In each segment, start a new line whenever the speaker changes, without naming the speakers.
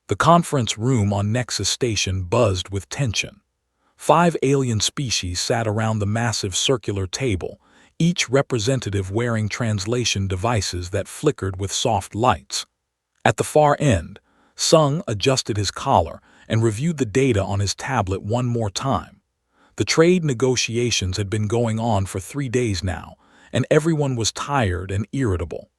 The conference room on Nexus Station buzzed with tension. 5 alien species sat around the massive circular table, each representative wearing translation devices that flickered with soft lights. At the far end, Sung adjusted his collar and reviewed the data on his tablet one more time. The trade negotiations had been going on for 3 days now, and everyone was tired and irritable.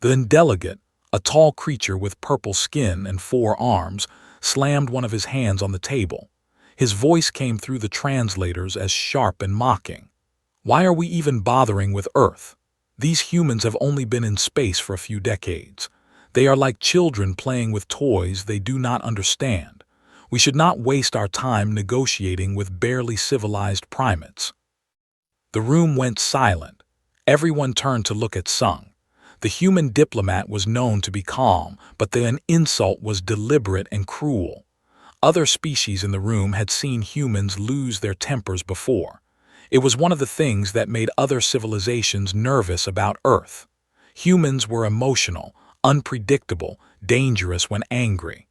The delegate, a tall creature with purple skin and 4 arms, slammed one of his hands on the table. His voice came through the translators as sharp and mocking. "Why are we even bothering with Earth? These humans have only been in space for a few decades. They are like children playing with toys they do not understand. We should not waste our time negotiating with barely civilized primates." The room went silent. Everyone turned to look at Sung. The human diplomat was known to be calm, but the insult was deliberate and cruel. Other species in the room had seen humans lose their tempers before. It was one of the things that made other civilizations nervous about Earth. Humans were emotional, unpredictable, dangerous when angry.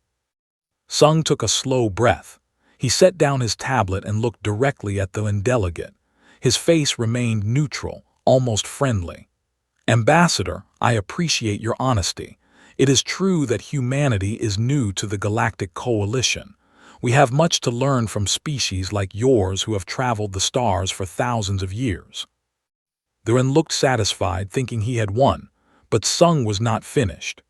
Sung took a slow breath. He set down his tablet and looked directly at the delegate. His face remained neutral, almost friendly. "Ambassador, I appreciate your honesty. It is true that humanity is new to the Galactic Coalition. We have much to learn from species like yours who have traveled the stars for thousands of years." Duran looked satisfied, thinking he had won, but Sung was not finished.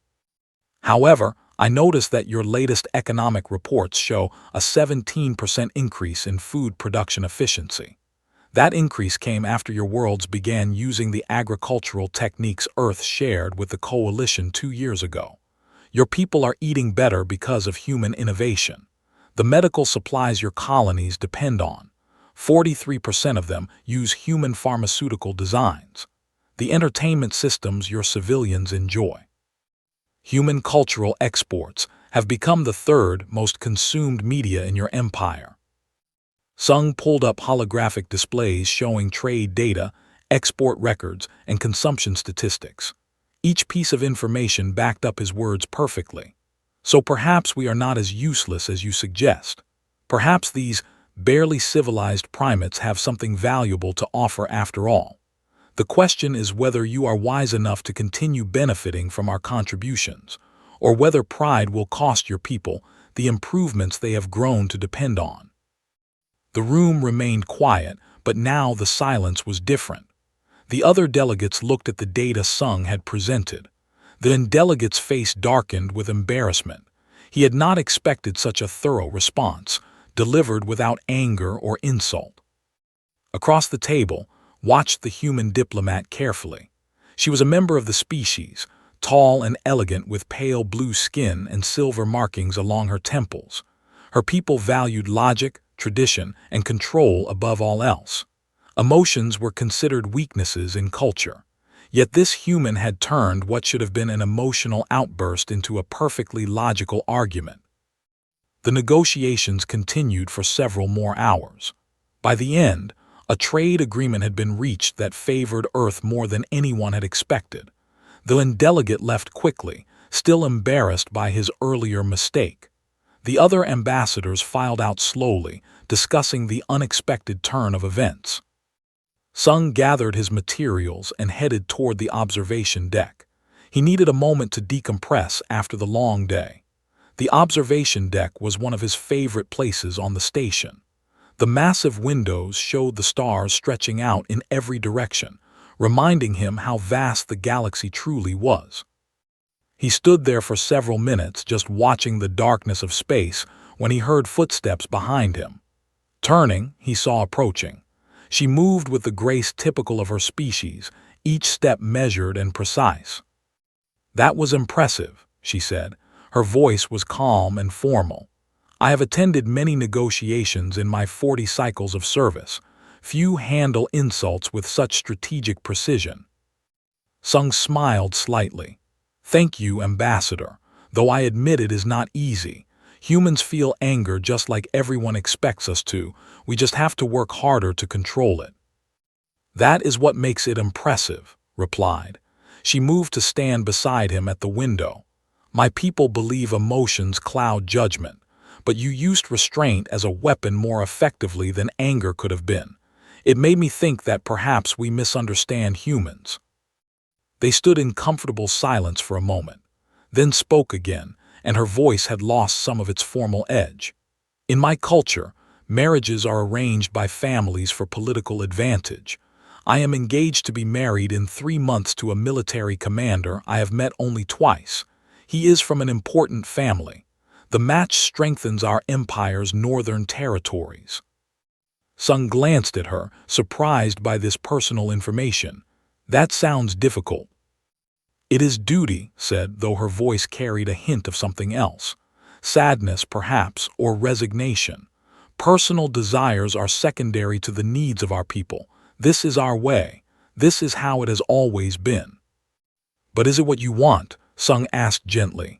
"However, I noticed that your latest economic reports show a 17% increase in food production efficiency. That increase came after your worlds began using the agricultural techniques Earth shared with the Coalition 2 years ago. Your people are eating better because of human innovation. The medical supplies your colonies depend on, 43% of them use human pharmaceutical designs. The entertainment systems your civilians enjoy. Human cultural exports have become the 3rd most consumed media in your empire." Sung pulled up holographic displays showing trade data, export records, and consumption statistics. Each piece of information backed up his words perfectly. "So perhaps we are not as useless as you suggest. Perhaps these barely civilized primates have something valuable to offer after all. The question is whether you are wise enough to continue benefiting from our contributions, or whether pride will cost your people the improvements they have grown to depend on." The room remained quiet, but now the silence was different. The other delegates looked at the data Sung had presented. The delegate's face darkened with embarrassment. He had not expected such a thorough response, delivered without anger or insult. Across the table, watched the human diplomat carefully. She was a member of the species, tall and elegant with pale blue skin and silver markings along her temples. Her people valued logic, tradition, and control above all else. Emotions were considered weaknesses in culture. Yet this human had turned what should have been an emotional outburst into a perfectly logical argument. The negotiations continued for several more hours. By the end, a trade agreement had been reached that favored Earth more than anyone had expected. The delegate left quickly, still embarrassed by his earlier mistake. The other ambassadors filed out slowly, discussing the unexpected turn of events. Sung gathered his materials and headed toward the observation deck. He needed a moment to decompress after the long day. The observation deck was one of his favorite places on the station. The massive windows showed the stars stretching out in every direction, reminding him how vast the galaxy truly was. He stood there for several minutes just watching the darkness of space when he heard footsteps behind him. Turning, he saw approaching. She moved with the grace typical of her species, each step measured and precise. "That was impressive," she said. Her voice was calm and formal. "I have attended many negotiations in my 40 cycles of service. Few handle insults with such strategic precision." Sung smiled slightly. "Thank you, Ambassador, though I admit it is not easy. Humans feel anger just like everyone expects us to. We just have to work harder to control it." "That is what makes it impressive," replied. She moved to stand beside him at the window. My people believe emotions cloud judgment, but you used restraint as a weapon more effectively than anger could have been. It made me think that perhaps we misunderstand humans." They stood in comfortable silence for a moment, then spoke again, and her voice had lost some of its formal edge. "In my culture, marriages are arranged by families for political advantage. I am engaged to be married in 3 months to a military commander I have met only twice. He is from an important family. The match strengthens our empire's northern territories." Sung glanced at her, surprised by this personal information. "That sounds difficult." "It is duty," said, though her voice carried a hint of something else. "Sadness, perhaps, or resignation. Personal desires are secondary to the needs of our people. This is our way. This is how it has always been." "But is it what you want?" Sung asked gently.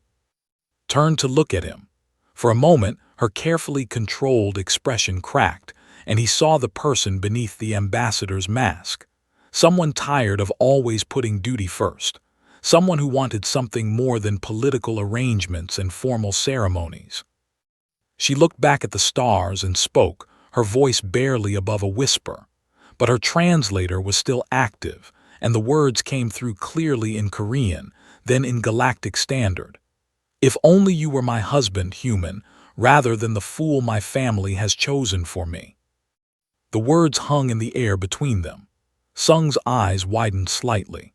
Turned to look at him. For a moment, her carefully controlled expression cracked, and he saw the person beneath the ambassador's mask. Someone tired of always putting duty first. Someone who wanted something more than political arrangements and formal ceremonies. She looked back at the stars and spoke, her voice barely above a whisper. But her translator was still active, and the words came through clearly in Korean, then in Galactic Standard. "If only you were my husband, human, rather than the fool my family has chosen for me." The words hung in the air between them. Sung's eyes widened slightly.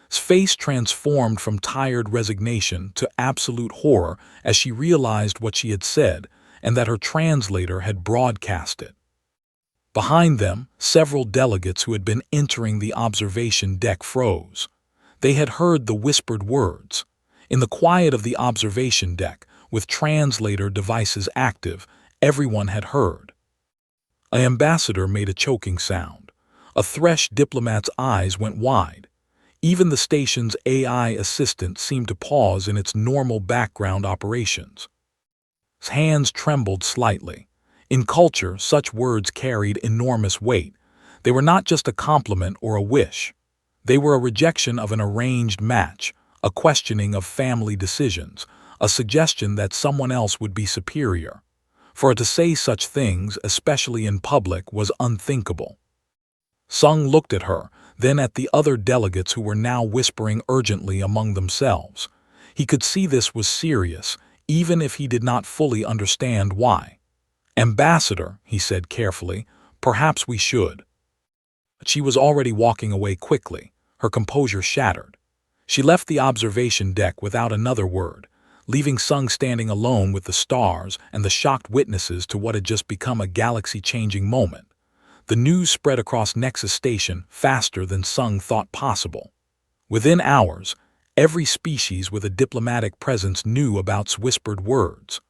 His face transformed from tired resignation to absolute horror as she realized what she had said and that her translator had broadcast it. Behind them, several delegates who had been entering the observation deck froze. They had heard the whispered words. In the quiet of the observation deck, with translator devices active, everyone had heard. An ambassador made a choking sound. A Thresh diplomat's eyes went wide. Even the station's AI assistant seemed to pause in its normal background operations. His hands trembled slightly. In culture, such words carried enormous weight. They were not just a compliment or a wish. They were a rejection of an arranged match, a questioning of family decisions, a suggestion that someone else would be superior. For her to say such things, especially in public, was unthinkable. Sung looked at her, then at the other delegates who were now whispering urgently among themselves. He could see this was serious, even if he did not fully understand why. "Ambassador," he said carefully, "perhaps we should." But she was already walking away quickly, her composure shattered. She left the observation deck without another word, leaving Sung standing alone with the stars and the shocked witnesses to what had just become a galaxy-changing moment. The news spread across Nexus Station faster than Sung thought possible. Within hours, every species with a diplomatic presence knew about's whispered words.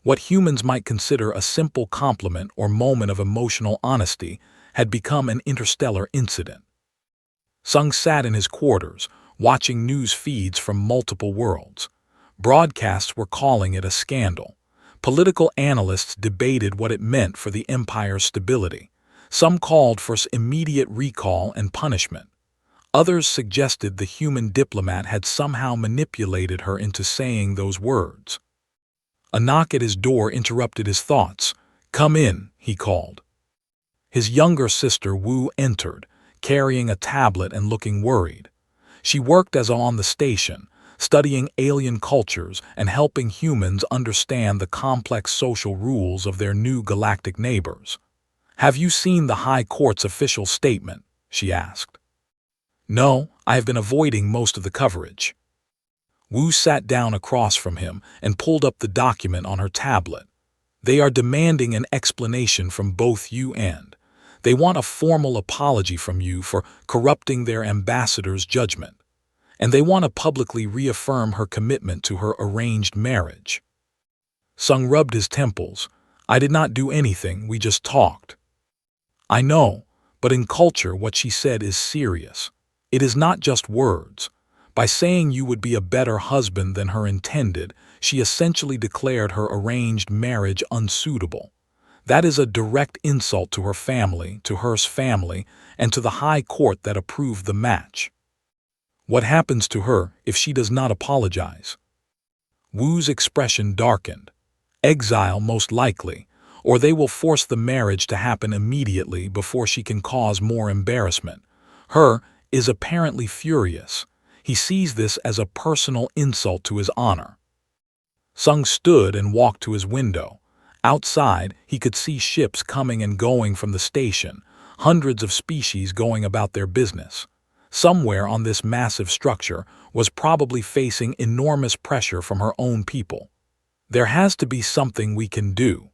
What humans might consider a simple compliment or moment of emotional honesty had become an interstellar incident. Sung sat in his quarters, watching news feeds from multiple worlds. Broadcasts were calling it a scandal. Political analysts debated what it meant for the empire's stability. Some called for immediate recall and punishment. Others suggested the human diplomat had somehow manipulated her into saying those words. A knock at his door interrupted his thoughts. "Come in," he called. His younger sister Wu entered, carrying a tablet and looking worried. She worked as on the station, studying alien cultures and helping humans understand the complex social rules of their new galactic neighbors. "Have you seen the High Court's official statement?" she asked. "No, I have been avoiding most of the coverage." Wu sat down across from him and pulled up the document on her tablet. "They are demanding an explanation from both you and. They want a formal apology from you for corrupting their ambassador's judgment. And they want to publicly reaffirm her commitment to her arranged marriage." Sung rubbed his temples. "I did not do anything, we just talked." "I know, but in culture what she said is serious. It is not just words. By saying you would be a better husband than her intended, she essentially declared her arranged marriage unsuitable. That is a direct insult to her family, to Hearst's family, and to the High Court that approved the match." "What happens to her if she does not apologize?" Wu's expression darkened. Exile, most likely, or they will force the marriage to happen immediately before she can cause more embarrassment. Her is apparently furious. He sees this as a personal insult to his honor. Sung stood and walked to his window. Outside, he could see ships coming and going from the station, hundreds of species going about their business. Somewhere on this massive structure was probably facing enormous pressure from her own people. There has to be something we can do.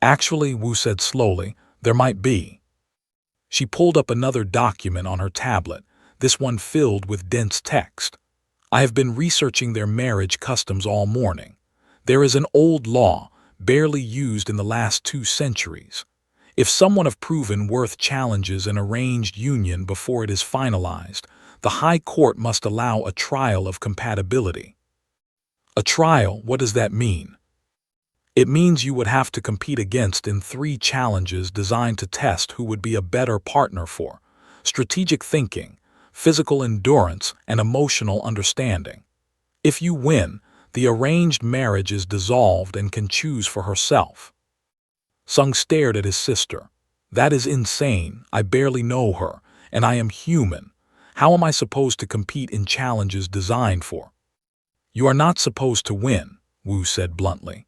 Actually, Wu said slowly, there might be. She pulled up another document on her tablet, this one filled with dense text. I have been researching their marriage customs all morning. There is an old law, barely used in the last 2 centuries. If someone of proven worth challenges an arranged union before it is finalized, the High Court must allow a trial of compatibility. A trial, what does that mean? It means you would have to compete against in 3 challenges designed to test who would be a better partner for strategic thinking, physical endurance, and emotional understanding. If you win, the arranged marriage is dissolved and can choose for herself. Sung stared at his sister. That is insane. I barely know her, and I am human. How am I supposed to compete in challenges designed for? You are not supposed to win, Wu said bluntly.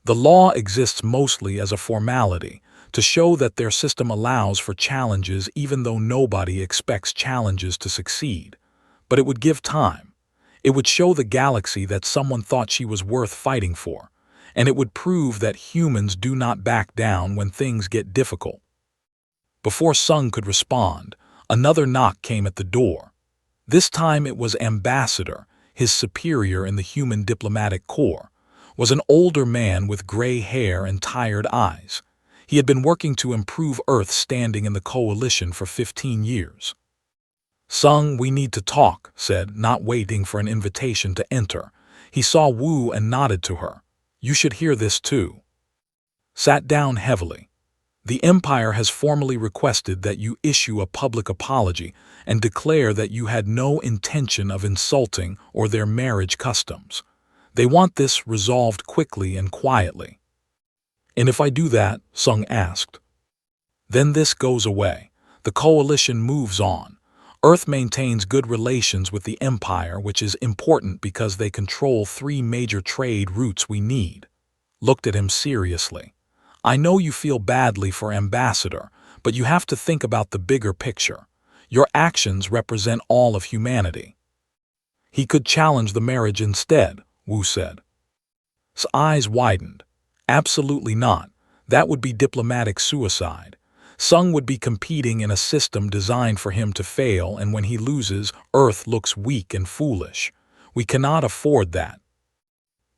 The law exists mostly as a formality, to show that their system allows for challenges even though nobody expects challenges to succeed. But it would give time. It would show the galaxy that someone thought she was worth fighting for, and it would prove that humans do not back down when things get difficult. Before Sung could respond, another knock came at the door. This time it was Ambassador, his superior in the human diplomatic corps, was an older man with gray hair and tired eyes. He had been working to improve Earth's standing in the coalition for 15 years. Sung, we need to talk, said, not waiting for an invitation to enter. He saw Wu and nodded to her. You should hear this too. Sat down heavily. The Empire has formally requested that you issue a public apology and declare that you had no intention of insulting or their marriage customs. They want this resolved quickly and quietly. And if I do that, Sung asked. Then this goes away. The coalition moves on. Earth maintains good relations with the Empire, which is important because they control 3 major trade routes we need. Looked at him seriously. I know you feel badly for Ambassador, but you have to think about the bigger picture. Your actions represent all of humanity. He could challenge the marriage instead, Wu said. His eyes widened. Absolutely not. That would be diplomatic suicide. Sung would be competing in a system designed for him to fail, and when he loses, Earth looks weak and foolish. We cannot afford that.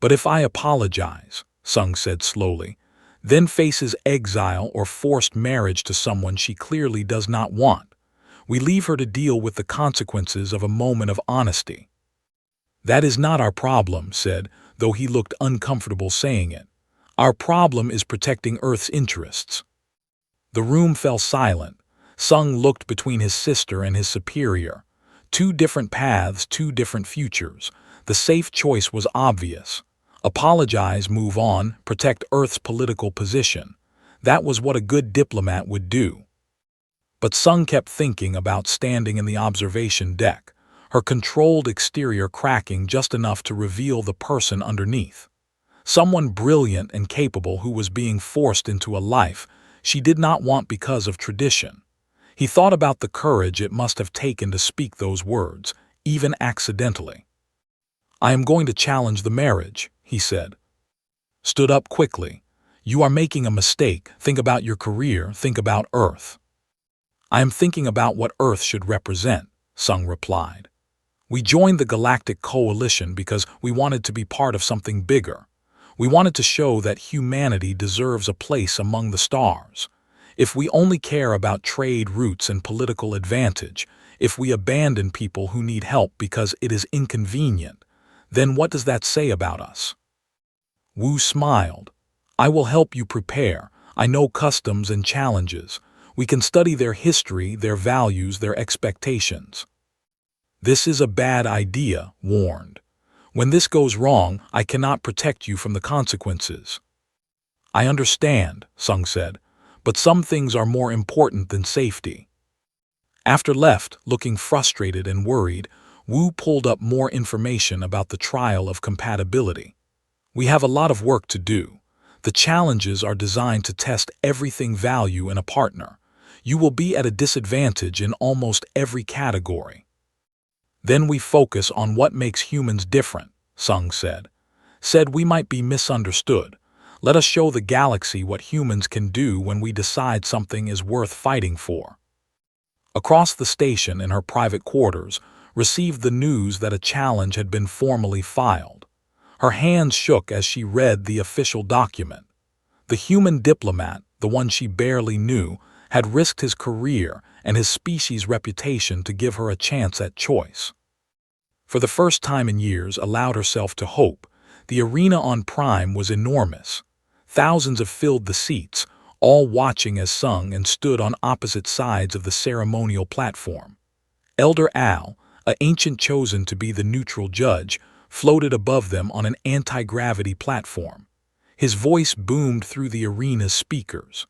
But if I apologize, Sung said slowly, then faces exile or forced marriage to someone she clearly does not want, we leave her to deal with the consequences of a moment of honesty. That is not our problem, said, though he looked uncomfortable saying it. Our problem is protecting Earth's interests. The room fell silent. Sung looked between his sister and his superior. 2 different paths, 2 different futures. The safe choice was obvious. Apologize, move on, protect Earth's political position. That was what a good diplomat would do. But Sung kept thinking about standing in the observation deck, her controlled exterior cracking just enough to reveal the person underneath. Someone brilliant and capable who was being forced into a life she did not want because of tradition. He thought about the courage it must have taken to speak those words, even accidentally. I am going to challenge the marriage, he said. Stood up quickly. You are making a mistake. Think about your career. Think about Earth. I am thinking about what Earth should represent, Sung replied. We joined the Galactic Coalition because we wanted to be part of something bigger. We wanted to show that humanity deserves a place among the stars. If we only care about trade routes and political advantage, if we abandon people who need help because it is inconvenient, then what does that say about us? Wu smiled. I will help you prepare. I know customs and challenges. We can study their history, their values, their expectations. This is a bad idea, warned. When this goes wrong, I cannot protect you from the consequences." "I understand," Sung said, "but some things are more important than safety." After left, looking frustrated and worried, Wu pulled up more information about the trial of compatibility. "We have a lot of work to do. The challenges are designed to test everything value in a partner. You will be at a disadvantage in almost every category." "Then we focus on what makes humans different," Sung said. "Said we might be misunderstood. Let us show the galaxy what humans can do when we decide something is worth fighting for." Across the station in her private quarters, received the news that a challenge had been formally filed. Her hands shook as she read the official document. The human diplomat, the one she barely knew, had risked his career and his species' reputation to give her a chance at choice. For the first time in years, allowed herself to hope. The arena on Prime was enormous. Thousands have filled the seats, all watching as sung and stood on opposite sides of the ceremonial platform. Elder Al, an ancient chosen to be the neutral judge, floated above them on an anti-gravity platform. His voice boomed through the arena's speakers.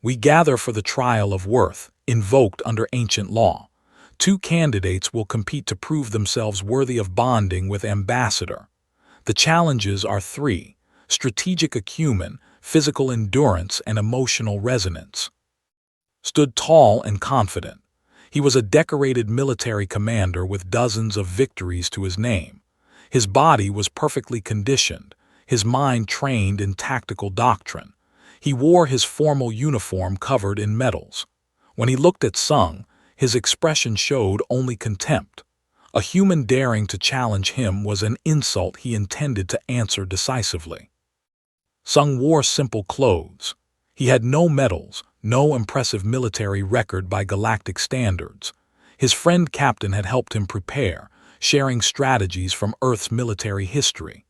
"We gather for the trial of worth, invoked under ancient law. 2 candidates will compete to prove themselves worthy of bonding with Ambassador. The challenges are 3: strategic acumen, physical endurance, and emotional resonance." Stood tall and confident. He was a decorated military commander with dozens of victories to his name. His body was perfectly conditioned, his mind trained in tactical doctrine. He wore his formal uniform covered in medals. When he looked at Sung, his expression showed only contempt. A human daring to challenge him was an insult he intended to answer decisively. Sung wore simple clothes. He had no medals, no impressive military record by galactic standards. His friend Captain had helped him prepare, sharing strategies from Earth's military history.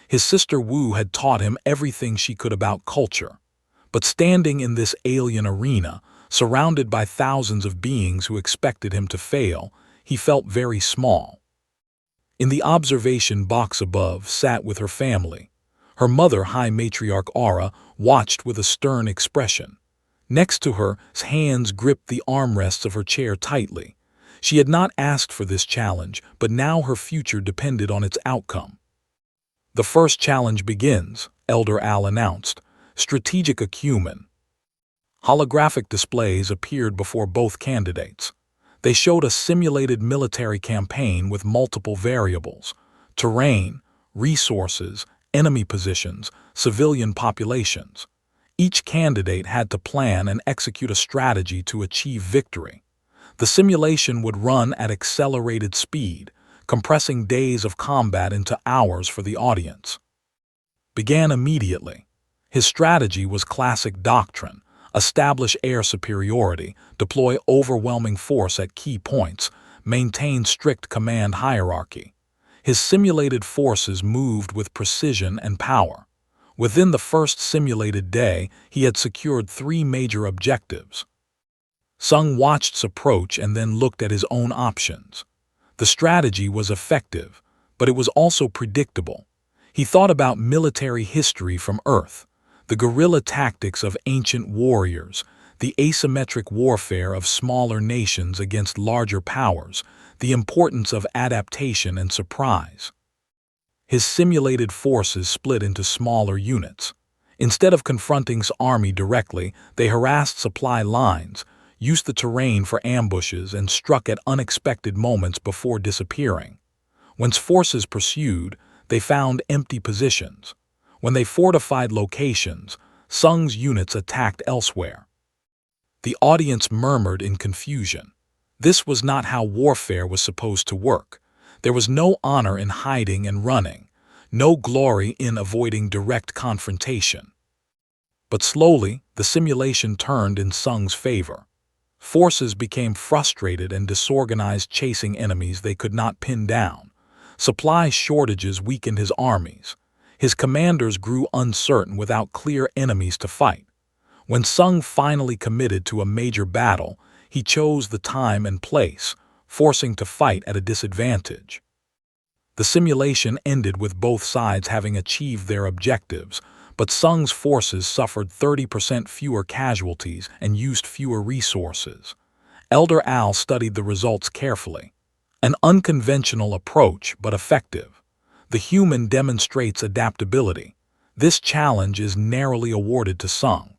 His sister Wu had taught him everything she could about culture. But standing in this alien arena, surrounded by thousands of beings who expected him to fail, he felt very small. In the observation box above sat with her family. Her mother, High Matriarch Aura, watched with a stern expression. Next to her, his hands gripped the armrests of her chair tightly. She had not asked for this challenge, but now her future depended on its outcome. "The first challenge begins," Elder Al announced. "Strategic acumen." Holographic displays appeared before both candidates. They showed a simulated military campaign with multiple variables: terrain, resources, enemy positions, civilian populations. Each candidate had to plan and execute a strategy to achieve victory. The simulation would run at accelerated speed, compressing days of combat into hours for the audience. Began immediately. His strategy was classic doctrine: establish air superiority, deploy overwhelming force at key points, maintain strict command hierarchy. His simulated forces moved with precision and power. Within the first simulated day, he had secured 3 major objectives. Sung watched his approach and then looked at his own options. The strategy was effective, but it was also predictable. He thought about military history from Earth, the guerrilla tactics of ancient warriors, the asymmetric warfare of smaller nations against larger powers, the importance of adaptation and surprise. His simulated forces split into smaller units. Instead of confronting his army directly, they harassed supply lines, used the terrain for ambushes, and struck at unexpected moments before disappearing. When his forces pursued, they found empty positions. When they fortified locations, Sung's units attacked elsewhere. The audience murmured in confusion. This was not how warfare was supposed to work. There was no honor in hiding and running, no glory in avoiding direct confrontation. But slowly, the simulation turned in Sung's favor. Forces became frustrated and disorganized, chasing enemies they could not pin down. Supply shortages weakened his armies. His commanders grew uncertain without clear enemies to fight. When Sung finally committed to a major battle, he chose the time and place, forcing to fight at a disadvantage. The simulation ended with both sides having achieved their objectives, but Sung's forces suffered 30% fewer casualties and used fewer resources. Elder Al studied the results carefully. An unconventional approach, but effective. The human demonstrates adaptability. This challenge is narrowly awarded to Sung.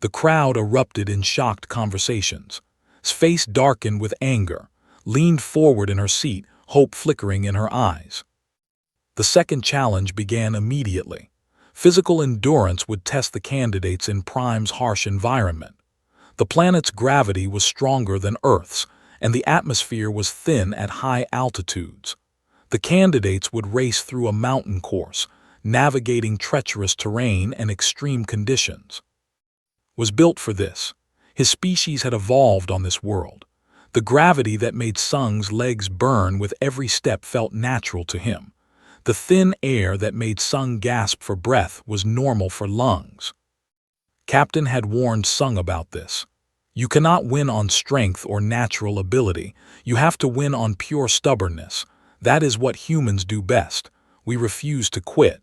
The crowd erupted in shocked conversations. His face darkened with anger, leaned forward in her seat, hope flickering in her eyes. The second challenge began immediately. Physical endurance would test the candidates in Prime's harsh environment. The planet's gravity was stronger than Earth's, and the atmosphere was thin at high altitudes. The candidates would race through a mountain course, navigating treacherous terrain and extreme conditions. Was built for this. His species had evolved on this world. The gravity that made Sung's legs burn with every step felt natural to him. The thin air that made Sung gasp for breath was normal for lungs. Captain had warned Sung about this. You cannot win on strength or natural ability. You have to win on pure stubbornness. That is what humans do best. We refuse to quit.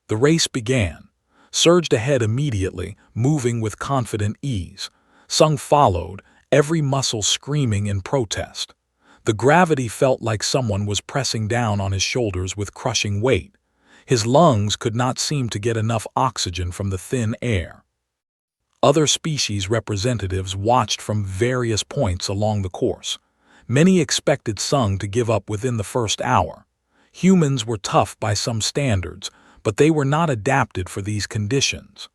The race began. Surged ahead immediately, moving with confident ease. Sung followed, every muscle screaming in protest. The gravity felt like someone was pressing down on his shoulders with crushing weight. His lungs could not seem to get enough oxygen from the thin air. Other species representatives watched from various points along the course. Many expected Sung to give up within the first hour. Humans were tough by some standards, but they were not adapted for these conditions.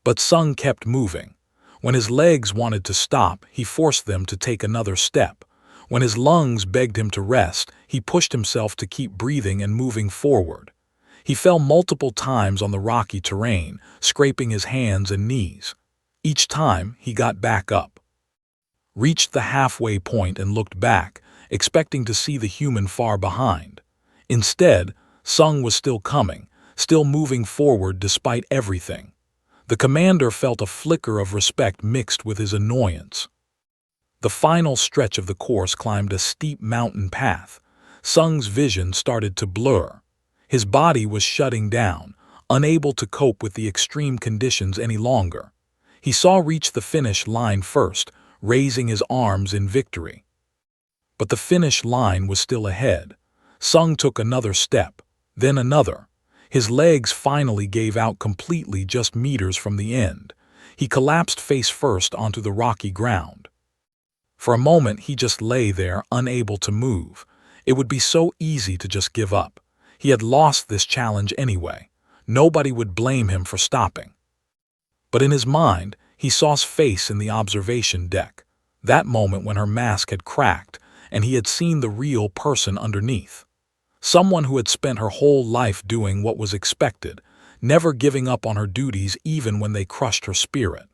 But Sung kept moving. When his legs wanted to stop, he forced them to take another step. When his lungs begged him to rest, he pushed himself to keep breathing and moving forward. He fell multiple times on the rocky terrain, scraping his hands and knees. Each time, he got back up. Reached the halfway point and looked back, expecting to see the human far behind. Instead, Sung was still coming, still moving forward despite everything. The commander felt a flicker of respect mixed with his annoyance. The final stretch of the course climbed a steep mountain path. Sung's vision started to blur. His body was shutting down, unable to cope with the extreme conditions any longer. He saw reach the finish line first, raising his arms in victory. But the finish line was still ahead. Sung took another step, then another. His legs finally gave out completely just meters from the end. He collapsed face first onto the rocky ground. For a moment, he just lay there, unable to move. It would be so easy to just give up. He had lost this challenge anyway. Nobody would blame him for stopping. But in his mind, he saw his face in the observation deck. That moment when her mask had cracked, and he had seen the real person underneath. Someone who had spent her whole life doing what was expected, never giving up on her duties even when they crushed her spirit.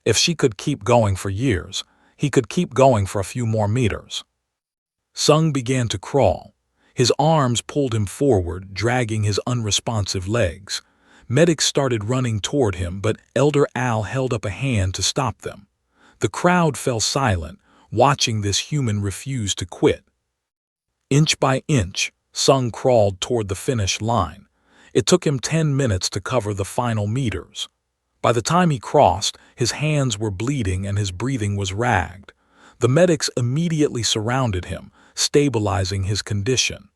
If she could keep going for years, he could keep going for a few more meters. Sung began to crawl. His arms pulled him forward, dragging his unresponsive legs. Medics started running toward him, but Elder Al held up a hand to stop them. The crowd fell silent, watching this human refuse to quit. Inch by inch, Sung crawled toward the finish line. It took him 10 minutes to cover the final meters. By the time he crossed, his hands were bleeding and his breathing was ragged. The medics immediately surrounded him, stabilizing his condition.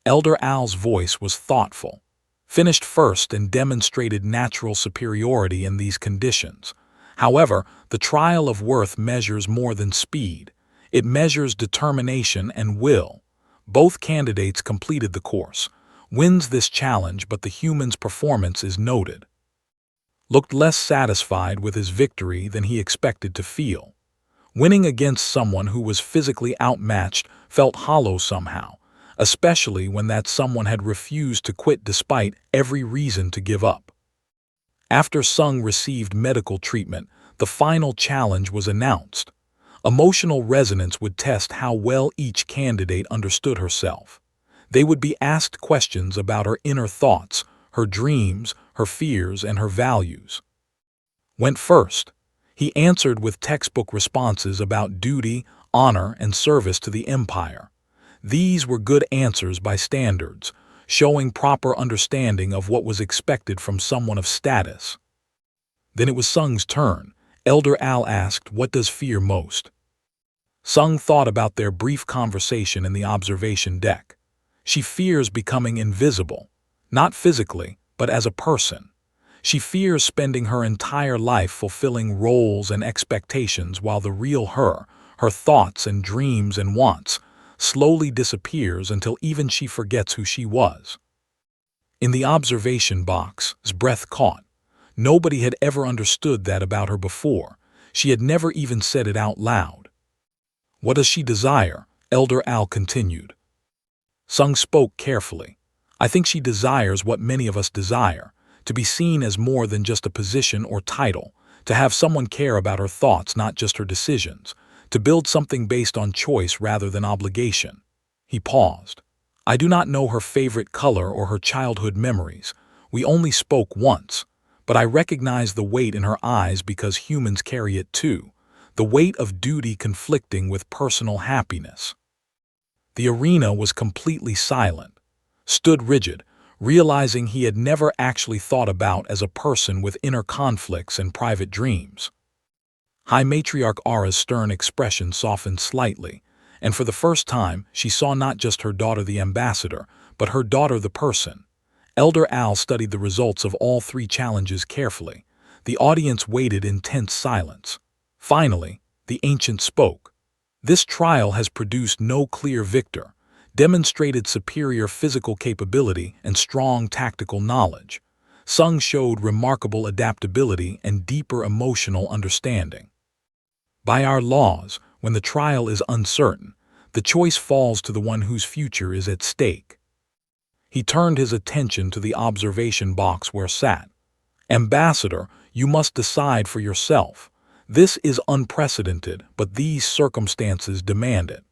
Elder Al's voice was thoughtful. Finished first and demonstrated natural superiority in these conditions. However, the trial of worth measures more than speed. It measures determination and will. Both candidates completed the course. Wins this challenge, but the human's performance is noted. Looked less satisfied with his victory than he expected to feel. Winning against someone who was physically outmatched felt hollow somehow, especially when that someone had refused to quit despite every reason to give up. After Sung received medical treatment, the final challenge was announced. Emotional resonance would test how well each candidate understood herself. They would be asked questions about her inner thoughts, her dreams, her fears, and her values. Went first. He answered with textbook responses about duty, honor, and service to the Empire. These were good answers by standards, showing proper understanding of what was expected from someone of status. Then it was Sung's turn. Elder Al asked, "What does fear most?" Sung thought about their brief conversation in the observation deck. She fears becoming invisible, not physically, but as a person. She fears spending her entire life fulfilling roles and expectations while the real her, her thoughts and dreams and wants, slowly disappears until even she forgets who she was. In the observation box, his breath caught. Nobody had ever understood that about her before. She had never even said it out loud. "What does she desire?" Elder Al continued. Sung spoke carefully. "I think she desires what many of us desire, to be seen as more than just a position or title, to have someone care about her thoughts, not just her decisions, to build something based on choice rather than obligation." He paused. "I do not know her favorite color or her childhood memories. We only spoke once, but I recognize the weight in her eyes because humans carry it too, the weight of duty conflicting with personal happiness." The arena was completely silent, stood rigid, realizing he had never actually thought about as a person with inner conflicts and private dreams. High Matriarch Ara's stern expression softened slightly, and for the first time she saw not just her daughter the ambassador, but her daughter the person. Elder Al studied the results of all three challenges carefully. The audience waited in tense silence. Finally, the ancient spoke. "This trial has produced no clear victor, demonstrated superior physical capability and strong tactical knowledge. Sung showed remarkable adaptability and deeper emotional understanding. By our laws, when the trial is uncertain, the choice falls to the one whose future is at stake." He turned his attention to the observation box where sat. "Ambassador, you must decide for yourself. This is unprecedented, but these circumstances demand it."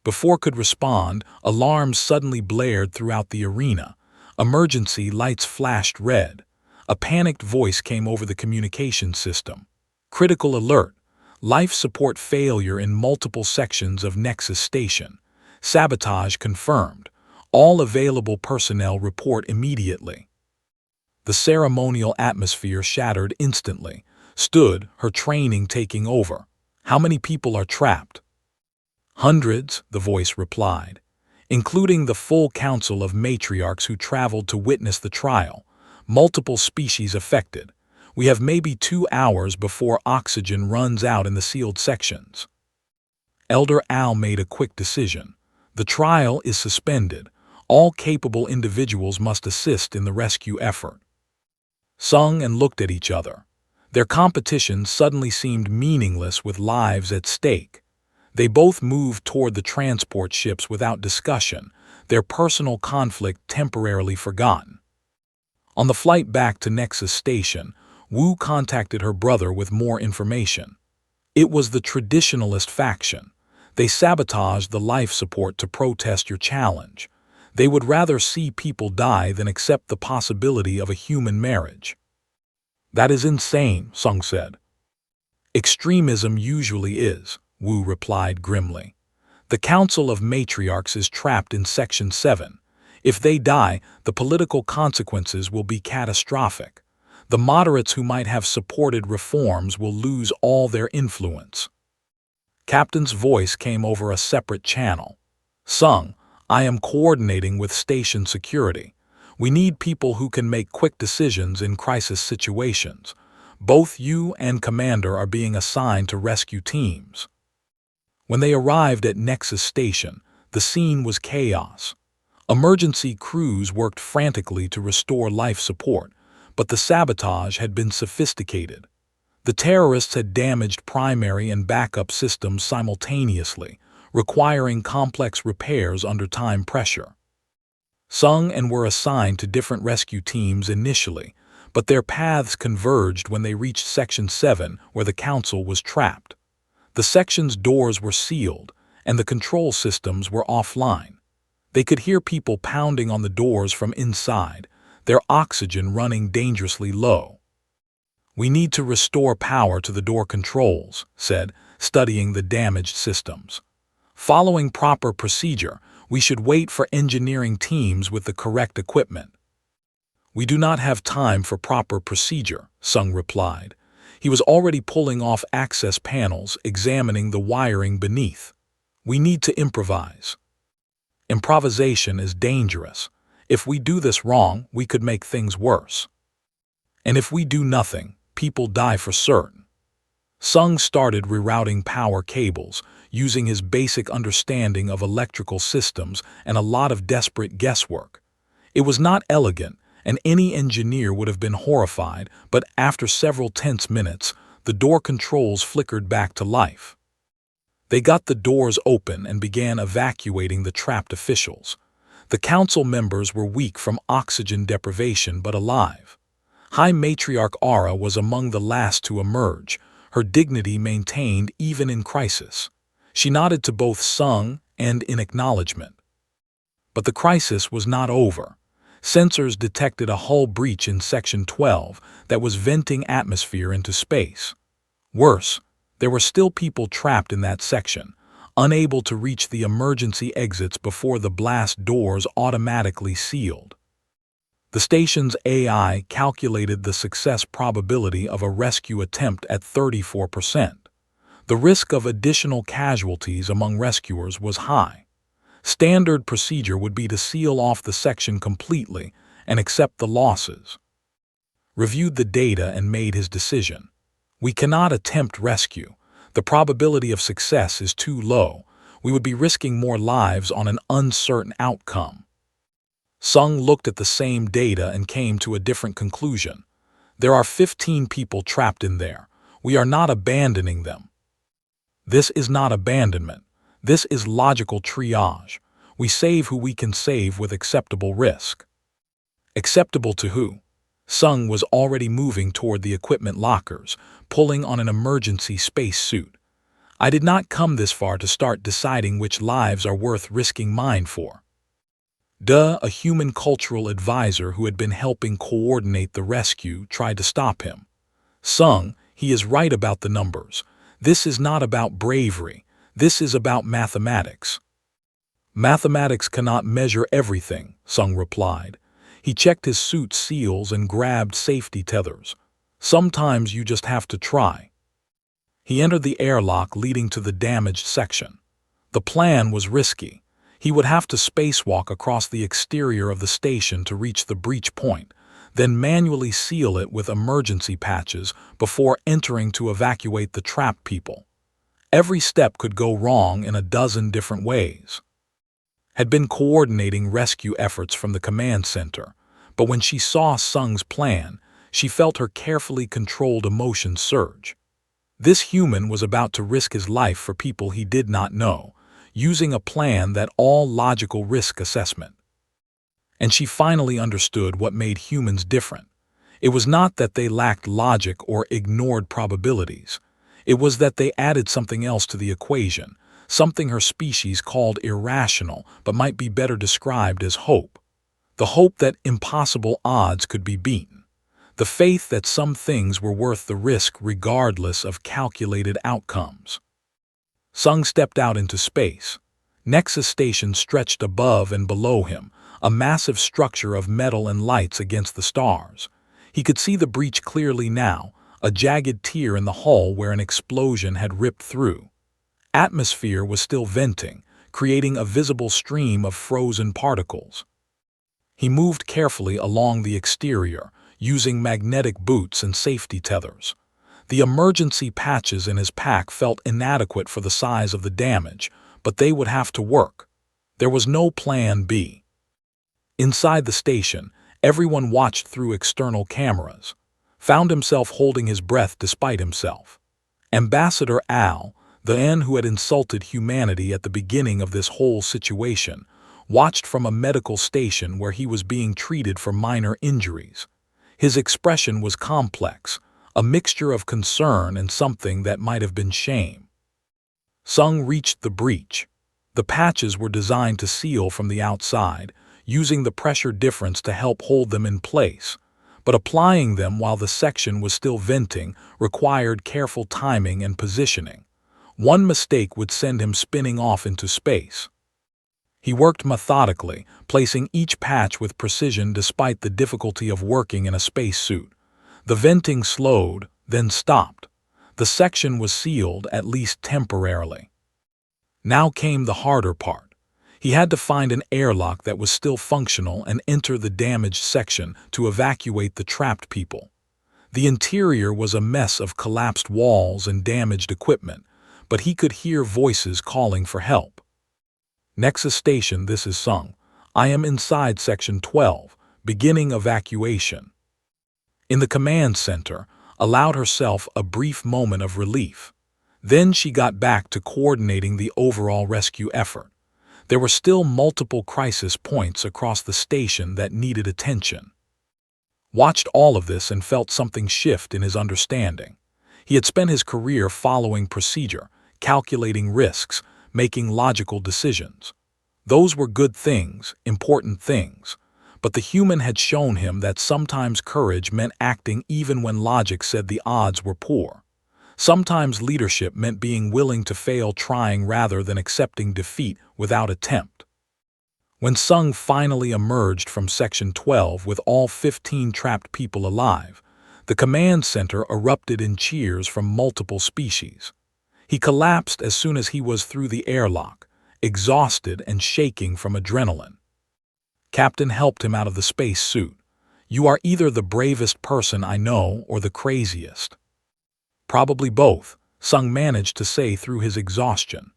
Before could respond, alarms suddenly blared throughout the arena. Emergency lights flashed red. A panicked voice came over the communication system. "Critical alert. Life support failure in multiple sections of Nexus Station. Sabotage confirmed. All available personnel report immediately." The ceremonial atmosphere shattered instantly. Stood, her training taking over. "How many people are trapped?" "Hundreds," the voice replied, "including the full council of matriarchs who traveled to witness the trial. Multiple species affected. We have maybe 2 hours before oxygen runs out in the sealed sections." Elder Al made a quick decision. The trial is suspended. All capable individuals must assist in the rescue effort. Sung and looked at each other. Their competition suddenly seemed meaningless with lives at stake. They both moved toward the transport ships without discussion, their personal conflict temporarily forgotten. On the flight back to Nexus Station, Wu contacted her brother with more information. It was the traditionalist faction. They sabotaged the life support to protest your challenge. They would rather see people die than accept the possibility of a human marriage. "That is insane," Sung said. "Extremism usually is," Wu replied grimly. "The Council of Matriarchs is trapped in Section 7. If they die, the political consequences will be catastrophic. The moderates who might have supported reforms will lose all their influence." Captain's voice came over a separate channel. "Sung, I am coordinating with station security. We need people who can make quick decisions in crisis situations. Both you and Commander are being assigned to rescue teams." When they arrived at Nexus Station, the scene was chaos. Emergency crews worked frantically to restore life support, but the sabotage had been sophisticated. The terrorists had damaged primary and backup systems simultaneously, requiring complex repairs under time pressure. Sung and were assigned to different rescue teams initially, but their paths converged when they reached Section 7, where the Council was trapped. The section's doors were sealed, and the control systems were offline. They could hear people pounding on the doors from inside, their oxygen running dangerously low. "We need to restore power to the door controls," said, studying the damaged systems. Following proper procedure, we should wait for engineering teams with the correct equipment. We do not have time for proper procedure, Sung replied. He was already pulling off access panels, examining the wiring beneath. We need to improvise. Improvisation is dangerous. If we do this wrong, we could make things worse. And if we do nothing, people die for certain. Sung started rerouting power cables, using his basic understanding of electrical systems and a lot of desperate guesswork. It was not elegant, and any engineer would have been horrified, but after several tense minutes, the door controls flickered back to life. They got the doors open and began evacuating the trapped officials. The council members were weak from oxygen deprivation but alive. High Matriarch Ara was among the last to emerge, her dignity maintained even in crisis. She nodded to both Sung and in acknowledgement. But the crisis was not over. Sensors detected a hull breach in Section 12 that was venting atmosphere into space. Worse, there were still people trapped in that section, unable to reach the emergency exits before the blast doors automatically sealed. The station's AI calculated the success probability of a rescue attempt at 34%. The risk of additional casualties among rescuers was high. Standard procedure would be to seal off the section completely and accept the losses. Reviewed the data and made his decision. We cannot attempt rescue. The probability of success is too low. We would be risking more lives on an uncertain outcome. Sung looked at the same data and came to a different conclusion. There are 15 people trapped in there. We are not abandoning them. This is not abandonment. This is logical triage. We save who we can save with acceptable risk. Acceptable to who? Sung was already moving toward the equipment lockers, pulling on an emergency space suit. I did not come this far to start deciding which lives are worth risking mine for. A human cultural advisor who had been helping coordinate the rescue tried to stop him. Sung, he is right about the numbers. This is not about bravery. This is about mathematics. Mathematics cannot measure everything, Sung replied. He checked his suit seals and grabbed safety tethers. Sometimes you just have to try. He entered the airlock leading to the damaged section. The plan was risky. He would have to spacewalk across the exterior of the station to reach the breach point, then manually seal it with emergency patches before entering to evacuate the trapped people. Every step could go wrong in a dozen different ways. Had been coordinating rescue efforts from the command center, but when she saw Sung's plan, she felt her carefully controlled emotions surge. This human was about to risk his life for people he did not know, using a plan that all logical risk assessment. And she finally understood what made humans different. It was not that they lacked logic or ignored probabilities. It was that they added something else to the equation, something her species called irrational but might be better described as hope. The hope that impossible odds could be beaten. The faith that some things were worth the risk regardless of calculated outcomes. Sung stepped out into space. Nexus Station stretched above and below him, a massive structure of metal and lights against the stars. He could see the breach clearly now, a jagged tear in the hull where an explosion had ripped through. Atmosphere was still venting, creating a visible stream of frozen particles. He moved carefully along the exterior, using magnetic boots and safety tethers. The emergency patches in his pack felt inadequate for the size of the damage, but they would have to work. There was no plan B. Inside the station, everyone watched through external cameras. Found himself holding his breath despite himself. Ambassador Al, the N who had insulted humanity at the beginning of this whole situation, watched from a medical station where he was being treated for minor injuries. His expression was complex, a mixture of concern and something that might have been shame. Sung reached the breach. The patches were designed to seal from the outside, using the pressure difference to help hold them in place. But applying them while the section was still venting required careful timing and positioning. One mistake would send him spinning off into space. He worked methodically, placing each patch with precision despite the difficulty of working in a spacesuit. The venting slowed, then stopped. The section was sealed, at least temporarily. Now came the harder part. He had to find an airlock that was still functional and enter the damaged section to evacuate the trapped people. The interior was a mess of collapsed walls and damaged equipment, but he could hear voices calling for help. Nexus Station, this is Sung. I am inside Section 12, beginning evacuation. In the command center, allowed herself a brief moment of relief. Then she got back to coordinating the overall rescue effort. There were still multiple crisis points across the station that needed attention. Watched all of this and felt something shift in his understanding. He had spent his career following procedure, calculating risks, making logical decisions. Those were good things, important things. But the human had shown him that sometimes courage meant acting even when logic said the odds were poor. Sometimes leadership meant being willing to fail trying rather than accepting defeat without attempt. When Sung finally emerged from Section 12 with all 15 trapped people alive, the command center erupted in cheers from multiple species. He collapsed as soon as he was through the airlock, exhausted and shaking from adrenaline. Captain helped him out of the space suit. You are either the bravest person I know or the craziest. Probably both, Sung managed to say through his exhaustion.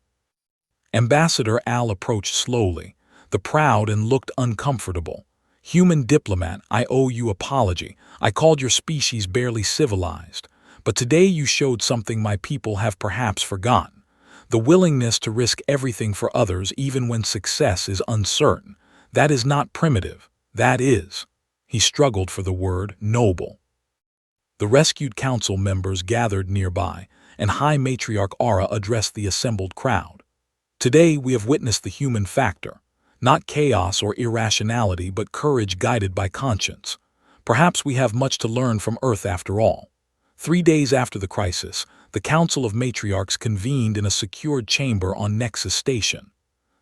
Ambassador Al approached slowly, the proud and looked uncomfortable. Human diplomat, I owe you apology. I called your species barely civilized. But today you showed something my people have perhaps forgotten. The willingness to risk everything for others even when success is uncertain. That is not primitive. That is, he struggled for the word, noble. The rescued council members gathered nearby, and High Matriarch Aura addressed the assembled crowd. Today we have witnessed the human factor. Not chaos or irrationality, but courage guided by conscience. Perhaps we have much to learn from Earth after all. 3 days after the crisis, the Council of Matriarchs convened in a secured chamber on Nexus Station.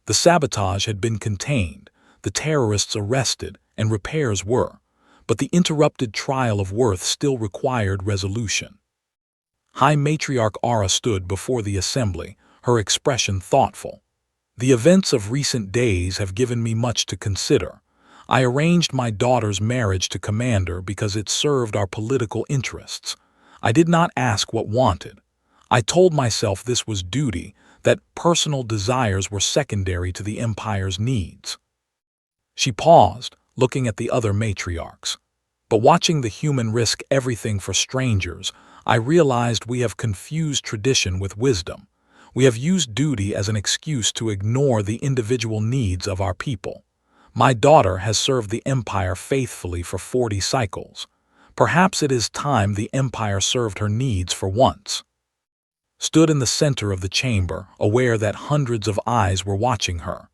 The sabotage had been contained, the terrorists arrested, and repairs were, but the interrupted trial of worth still required resolution. High Matriarch Aura stood before the assembly, her expression thoughtful. The events of recent days have given me much to consider. I arranged my daughter's marriage to Commander because it served our political interests. I did not ask what wanted. I told myself this was duty, that personal desires were secondary to the Empire's needs. She paused, looking at the other matriarchs. But watching the human risk everything for strangers, I realized we have confused tradition with wisdom. We have used duty as an excuse to ignore the individual needs of our people. My daughter has served the Empire faithfully for 40 cycles. Perhaps it is time the Empire served her needs for once. Stood in the center of the chamber, aware that hundreds of eyes were watching her.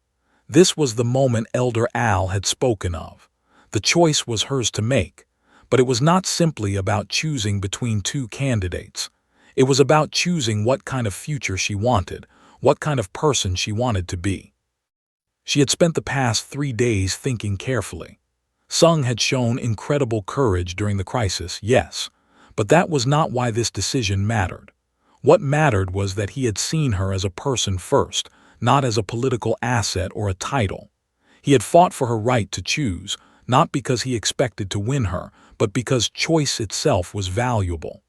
This was the moment Elder Al had spoken of. The choice was hers to make, but it was not simply about choosing between two candidates. It was about choosing what kind of future she wanted, what kind of person she wanted to be. She had spent the past 3 days thinking carefully. Sung had shown incredible courage during the crisis, yes, but that was not why this decision mattered. What mattered was that he had seen her as a person first, not as a political asset or a title. He had fought for her right to choose, not because he expected to win her, but because choice itself was valuable.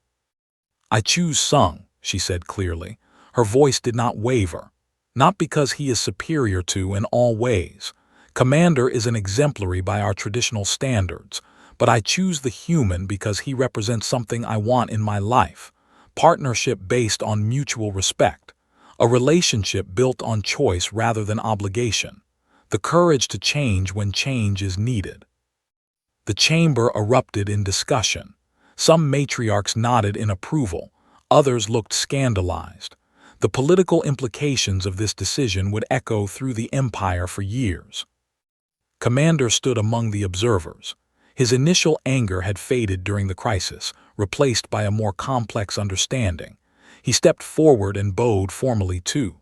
I choose Sung, she said clearly. Her voice did not waver. Not because he is superior to in all ways. Commander is an exemplary by our traditional standards, but I choose the human because he represents something I want in my life. Partnership based on mutual respect. A relationship built on choice rather than obligation. The courage to change when change is needed. The chamber erupted in discussion. Some matriarchs nodded in approval, others looked scandalized. The political implications of this decision would echo through the Empire for years. Commander stood among the observers. His initial anger had faded during the crisis, replaced by a more complex understanding. He stepped forward and bowed formally too.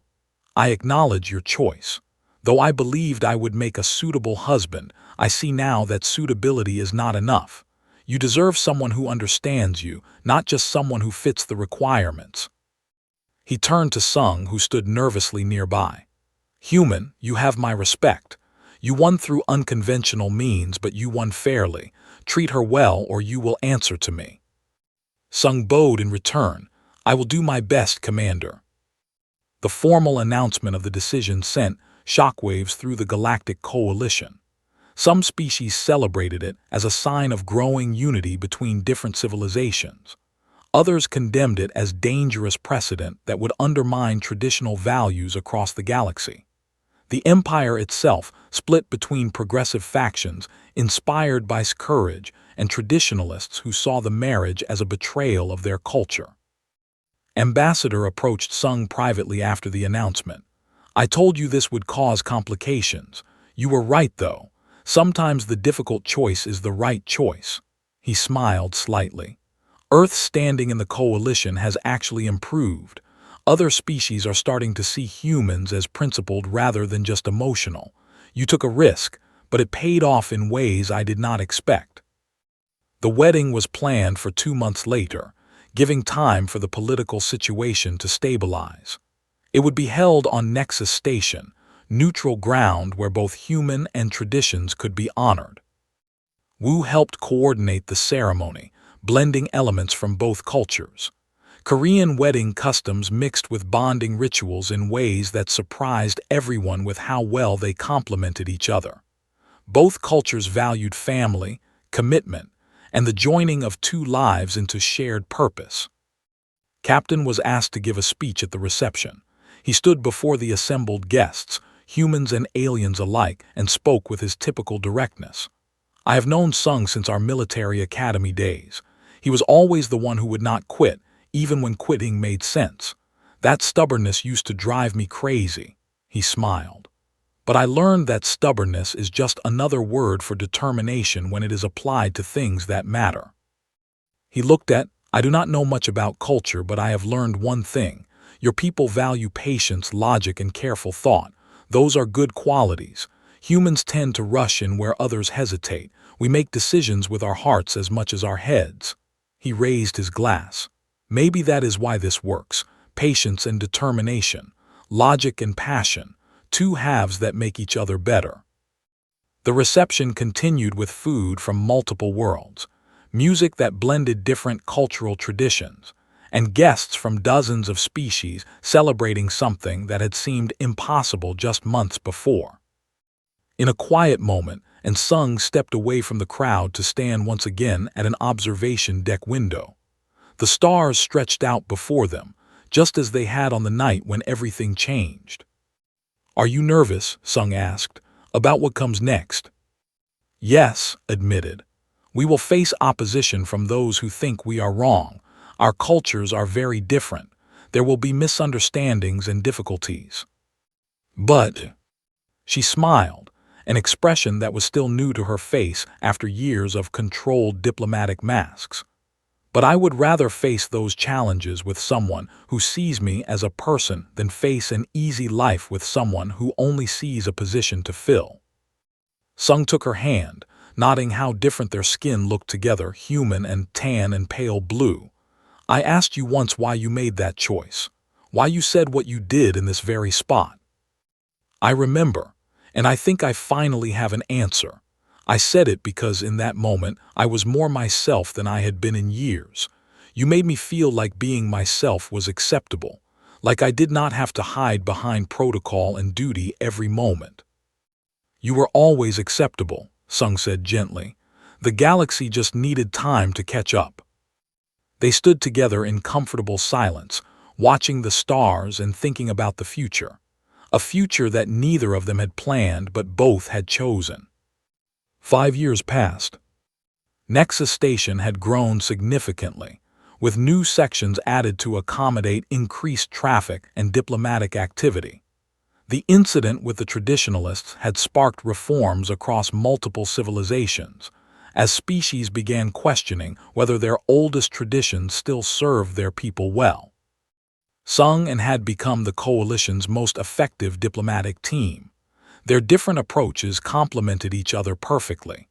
"I acknowledge your choice. Though I believed I would make a suitable husband, I see now that suitability is not enough. You deserve someone who understands you, not just someone who fits the requirements." He turned to Sung, who stood nervously nearby. "Human, you have my respect. You won through unconventional means, but you won fairly. Treat her well or you will answer to me." Sung bowed in return. "I will do my best, Commander." The formal announcement of the decision sent shockwaves through the Galactic Coalition. Some species celebrated it as a sign of growing unity between different civilizations. Others condemned it as dangerous precedent that would undermine traditional values across the galaxy. The Empire itself split between progressive factions inspired by courage and traditionalists who saw the marriage as a betrayal of their culture. Ambassador approached Sung privately after the announcement. "I told you this would cause complications. You were right, though. Sometimes the difficult choice is the right choice." He smiled slightly. "Earth's standing in the coalition has actually improved. Other species are starting to see humans as principled rather than just emotional. You took a risk, but it paid off in ways I did not expect." The wedding was planned for 2 months later, giving time for the political situation to stabilize. It would be held on Nexus Station, neutral ground where both human and traditions could be honored. Wu helped coordinate the ceremony, blending elements from both cultures. Korean wedding customs mixed with bonding rituals in ways that surprised everyone with how well they complemented each other. Both cultures valued family, commitment, and the joining of two lives into shared purpose. Captain was asked to give a speech at the reception. He stood before the assembled guests, humans and aliens alike, and spoke with his typical directness. "I have known Sung since our military academy days. He was always the one who would not quit, even when quitting made sense. That stubbornness used to drive me crazy." He smiled. "But I learned that stubbornness is just another word for determination when it is applied to things that matter." He looked at, "I do not know much about culture, but I have learned one thing. Your people value patience, logic, and careful thought. Those are good qualities. Humans tend to rush in where others hesitate. We make decisions with our hearts as much as our heads." He raised his glass. "Maybe that is why this works. Patience and determination, logic and passion, two halves that make each other better." The reception continued with food from multiple worlds, music that blended different cultural traditions, and guests from dozens of species celebrating something that had seemed impossible just months before. In a quiet moment, and Sung stepped away from the crowd to stand once again at an observation deck window. The stars stretched out before them, just as they had on the night when everything changed. "Are you nervous?" Sung asked, "about what comes next?" "Yes," admitted. "We will face opposition from those who think we are wrong. Our cultures are very different. There will be misunderstandings and difficulties." "But," she smiled, an expression that was still new to her face after years of controlled diplomatic masks. "But I would rather face those challenges with someone who sees me as a person than face an easy life with someone who only sees a position to fill." Sung took her hand, nodding how different their skin looked together, human and tan and pale blue. "I asked you once why you made that choice, why you said what you did in this very spot." "I remember, and I think I finally have an answer. I said it because in that moment I was more myself than I had been in years. You made me feel like being myself was acceptable, like I did not have to hide behind protocol and duty every moment." "You were always acceptable," Sung said gently. "The galaxy just needed time to catch up." They stood together in comfortable silence, watching the stars and thinking about the future. A future that neither of them had planned but both had chosen. 5 years passed. Nexus Station had grown significantly, with new sections added to accommodate increased traffic and diplomatic activity. The incident with the traditionalists had sparked reforms across multiple civilizations, as species began questioning whether their oldest traditions still served their people well. Sung and had become the coalition's most effective diplomatic team. Their different approaches complemented each other perfectly.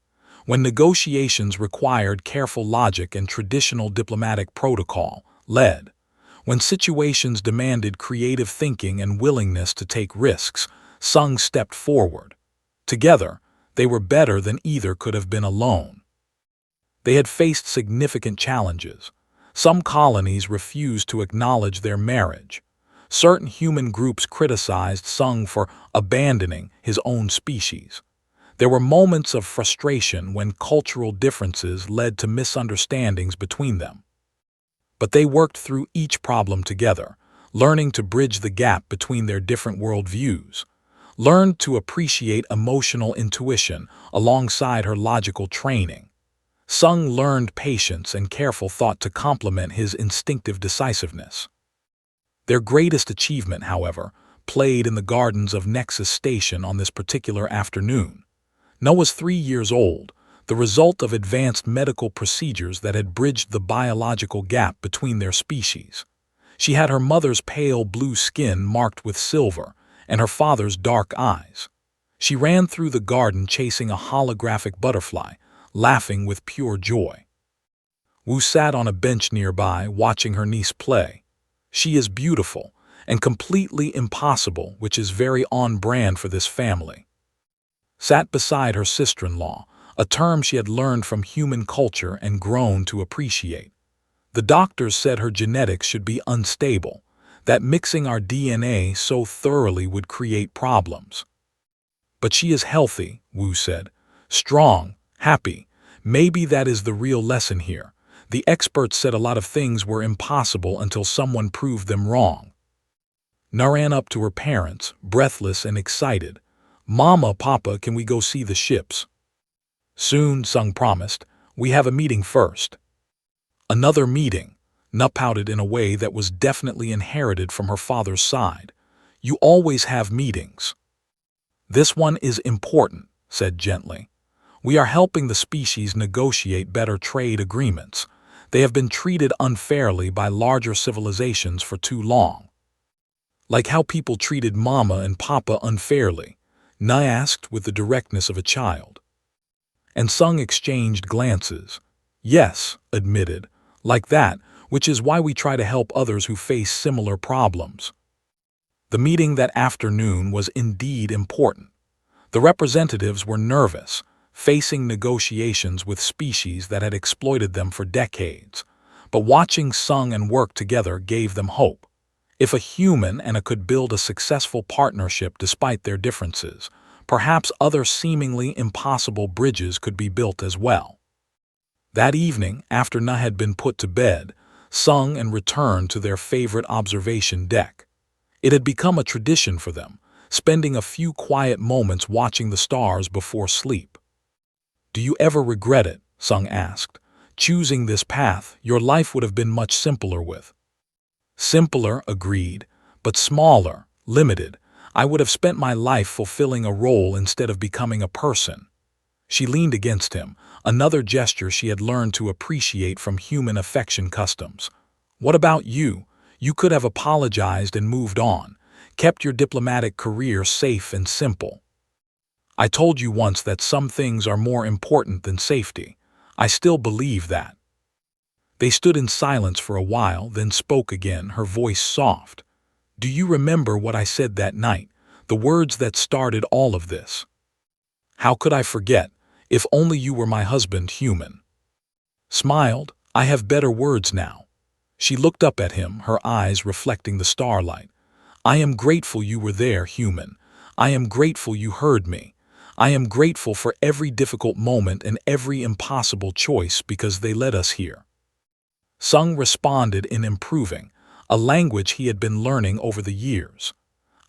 When negotiations required careful logic and traditional diplomatic protocol, led. When situations demanded creative thinking and willingness to take risks, Sung stepped forward. Together, they were better than either could have been alone. They had faced significant challenges. Some colonies refused to acknowledge their marriage. Certain human groups criticized Sung for abandoning his own species. There were moments of frustration when cultural differences led to misunderstandings between them. But they worked through each problem together, learning to bridge the gap between their different worldviews, learned to appreciate emotional intuition alongside her logical training. Sung learned patience and careful thought to complement his instinctive decisiveness. Their greatest achievement, however, played in the gardens of Nexus Station on this particular afternoon. Noah was 3 years old, the result of advanced medical procedures that had bridged the biological gap between their species. She had her mother's pale blue skin marked with silver and her father's dark eyes. She ran through the garden chasing a holographic butterfly, laughing with pure joy. Wu sat on a bench nearby, watching her niece play. She is beautiful and completely impossible, which is very on brand for this family. Sat beside her sister-in-law, a term she had learned from human culture and grown to appreciate. The doctors said her genetics should be unstable, that mixing our DNA so thoroughly would create problems. But she is healthy, Wu said, strong, happy. Maybe that is the real lesson here. The experts said a lot of things were impossible until someone proved them wrong. Na ran up to her parents, breathless and excited. Mama, Papa, can we go see the ships? Soon, Sung promised. We have a meeting first. Another meeting. Na pouted in a way that was definitely inherited from her father's side. You always have meetings. This one is important, said gently. We are helping the species negotiate better trade agreements. They have been treated unfairly by larger civilizations for too long. Like how people treated Mama and Papa unfairly, Na asked with the directness of a child. And Sung exchanged glances. Yes, admitted, like that, which is why we try to help others who face similar problems. The meeting that afternoon was indeed important. The representatives were nervous, facing negotiations with species that had exploited them for decades. But watching Sung and work together gave them hope. If a human and a could build a successful partnership despite their differences, perhaps other seemingly impossible bridges could be built as well. That evening, after Na had been put to bed, Sung and returned to their favorite observation deck. It had become a tradition for them, spending a few quiet moments watching the stars before sleep. Do you ever regret it? Sung asked. Choosing this path, your life would have been much simpler with. Simpler, agreed, but smaller, limited. I would have spent my life fulfilling a role instead of becoming a person. She leaned against him, another gesture she had learned to appreciate from human affection customs. What about you? You could have apologized and moved on, kept your diplomatic career safe and simple. I told you once that some things are more important than safety. I still believe that. They stood in silence for a while, then spoke again, her voice soft. Do you remember what I said that night, the words that started all of this? How could I forget? If only you were my husband, human. Smiled. I have better words now. She looked up at him, her eyes reflecting the starlight. I am grateful you were there, human. I am grateful you heard me. I am grateful for every difficult moment and every impossible choice because they led us here. Sung responded in improving, a language he had been learning over the years.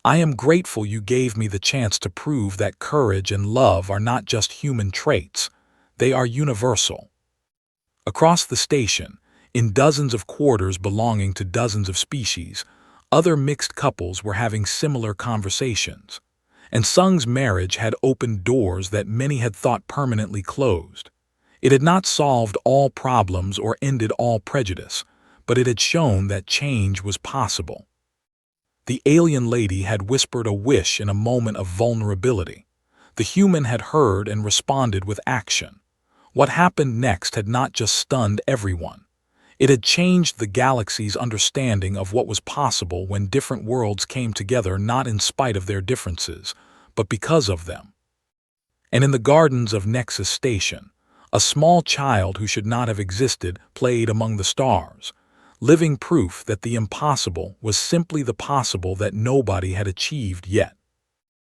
I am grateful you gave me the chance to prove that courage and love are not just human traits, they are universal. Across the station, in dozens of quarters belonging to dozens of species, other mixed couples were having similar conversations. And Sung's marriage had opened doors that many had thought permanently closed. It had not solved all problems or ended all prejudice, but it had shown that change was possible. The alien lady had whispered a wish in a moment of vulnerability. The human had heard and responded with action. What happened next had not just stunned everyone. It had changed the galaxy's understanding of what was possible when different worlds came together, not in spite of their differences, but because of them. And in the gardens of Nexus Station, a small child who should not have existed played among the stars, living proof that the impossible was simply the possible that nobody had achieved yet.